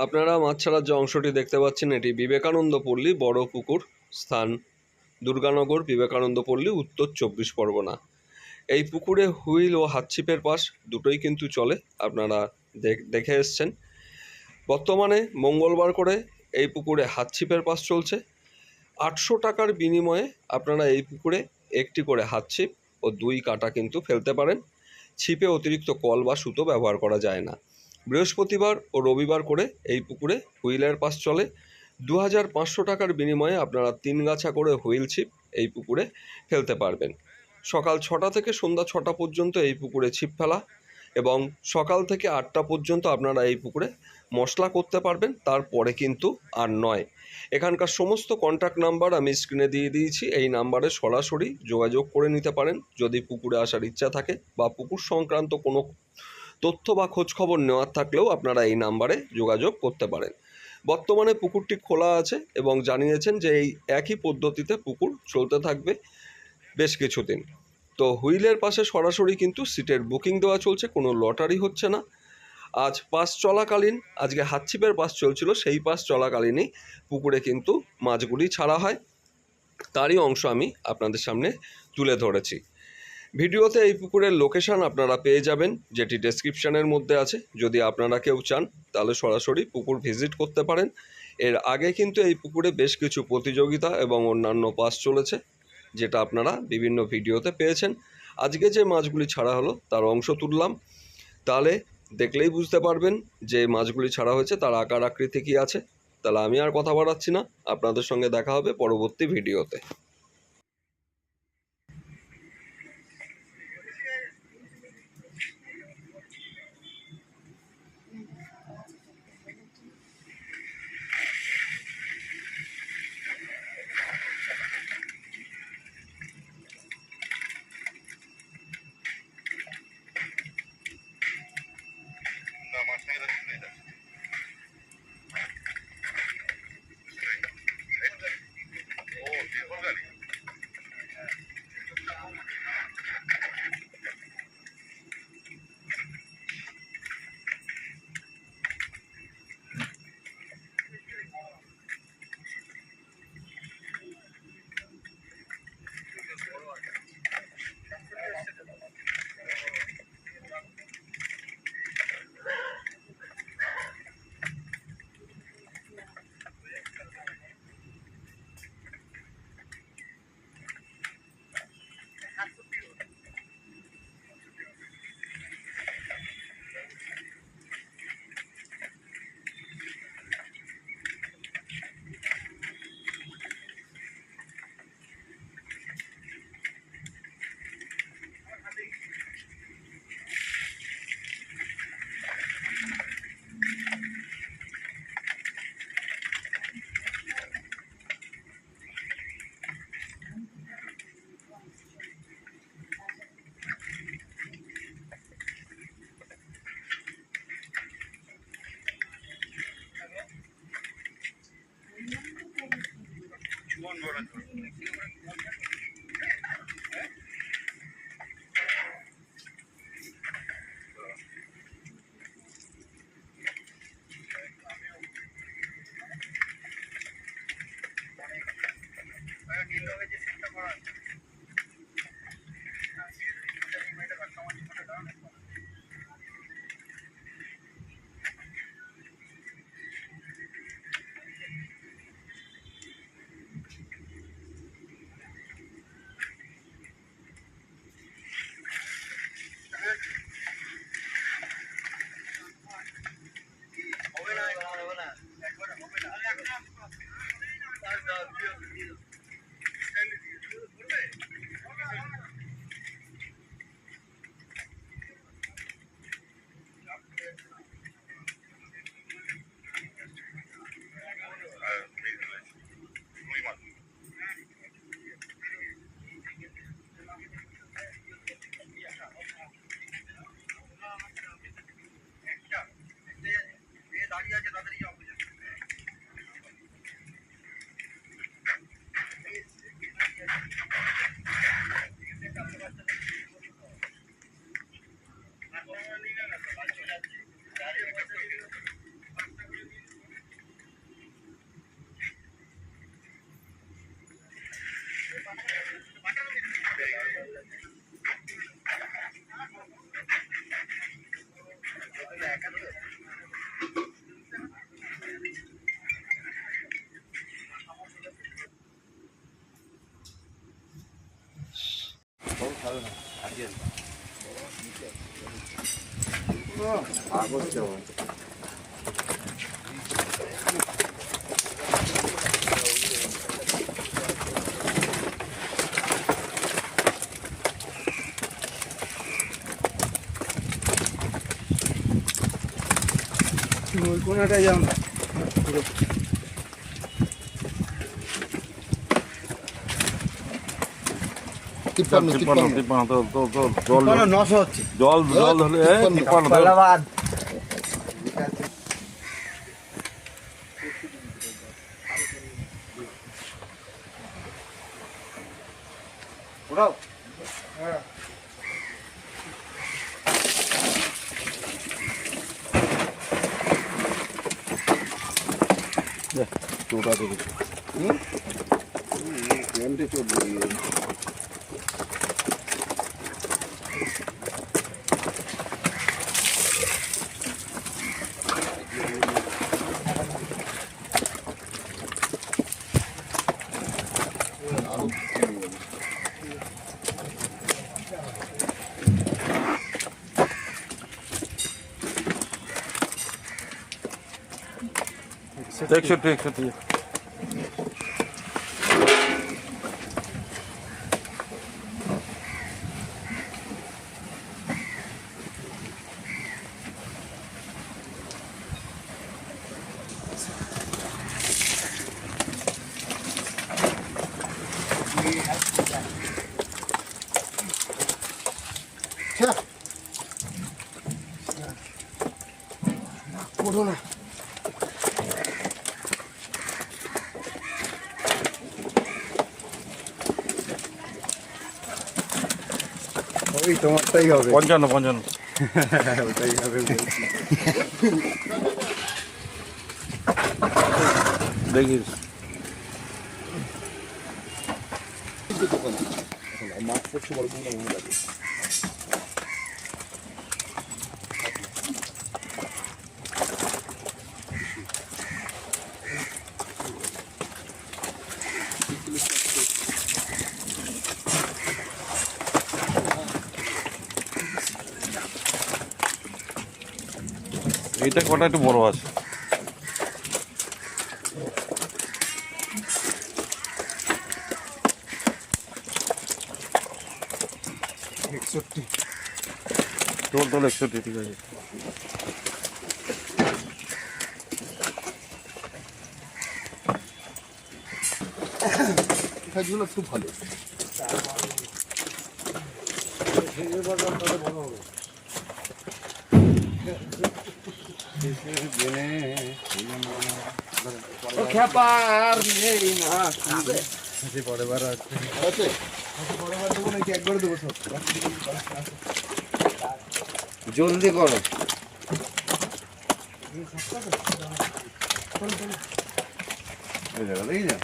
আপনারা মাছ ছাড়ার যে অংশটি দেখতে পাচ্ছেন এটি বিবেকানন্দ পল্লী বড় পুকুর, স্থান দুর্গানগর, বিবেকানন্দ পল্লী, উত্তর 24 পরগনা। এই পুকুরে হুইল ও হাতছিপের পাস দুটোই কিন্তু চলে, আপনারা দেখে এসছেন। বর্তমানে মঙ্গলবার করে এই পুকুরে হাতছিপের পাস চলছে। 800 টাকার বিনিময়ে আপনারা এই পুকুরে একটি করে হাতছিপ ও 2 কাঁটা কিন্তু ফেলতে পারেন। ছিপে অতিরিক্ত কল বা সুতো ব্যবহার করা যায় না। বৃহস্পতিবার ও রবিবার করে এই পুকুরে হুইলের পাস চলে। 2500 টাকার বিনিময়ে আপনারা 3 গাছা করে হুইল ছিপ এই পুকুরে ফেলতে পারবেন। সকাল 6টা থেকে সন্ধ্যা 6টা পর্যন্ত এই পুকুরে ছিপ ফেলা এবং সকাল থেকে 8টা পর্যন্ত আপনারা এই পুকুরে মশলা করতে পারবেন, তারপরে কিন্তু আর নয়। এখানকার সমস্ত কন্ট্যাক্ট নাম্বার আমি স্ক্রিনে দিয়ে দিয়েছি, এই নাম্বারে সরাসরি যোগাযোগ করে নিতে পারেন যদি পুকুরে আসার ইচ্ছা থাকে বা পুকুর সংক্রান্ত কোনো তথ্য বা খোঁজখবর নেওয়ার থাকলেও আপনারা এই নাম্বারে যোগাযোগ করতে পারেন। বর্তমানে পুকুরটি খোলা আছে এবং জানিয়েছেন যে এই একই পদ্ধতিতে পুকুর চলতে থাকবে বেশ কিছুদিন। তো হুইলের পাশে সরাসরি কিন্তু সিটের বুকিং দেওয়া চলছে, কোনো লটারি হচ্ছে না। আজ পাস চলাকালীন, আজকে হাতছিপের পাস চলছিল, সেই পাস চলাকালীনই পুকুরে কিন্তু মাছগুলি ছাড়া হয়, তারই অংশ আমি আপনাদের সামনে তুলে ধরেছি। ভিডিওতে এই পুকুরের লোকেশান আপনারা পেয়ে যাবেন, যেটি ডেসক্রিপশানের মধ্যে আছে। যদি আপনারা কেউ চান তাহলে সরাসরি পুকুর ভিজিট করতে পারেন। এর আগে কিন্তু এই পুকুরে বেশ কিছু প্রতিযোগিতা এবং অন্যান্য পাস চলেছে, যেটা আপনারা বিভিন্ন ভিডিওতে পেয়েছেন। আজকে যে মাছগুলি ছাড়া হলো তার অংশ তুললাম, তাহলে দেখলেই বুঝতে পারবেন যে মাছগুলি ছাড়া হয়েছে তার আকার আকৃতি কী আছে। তাহলে আমি আর কথা বাড়াচ্ছি না, আপনাদের সঙ্গে দেখা হবে পরবর্তী ভিডিওতে। ওই কোনাটায় যাও না। জল হলে ধন্যবাদ। একশো ওঠো না। ওই তোমারটাই হবে। 55 ওটাই হবে। দেখিস এইটা কটা একটু বড় আছে। তোল 61, ঠিক আছে। কাজগুলো খুব ভালো। জলদি করো। এই জায়গা দেখি যা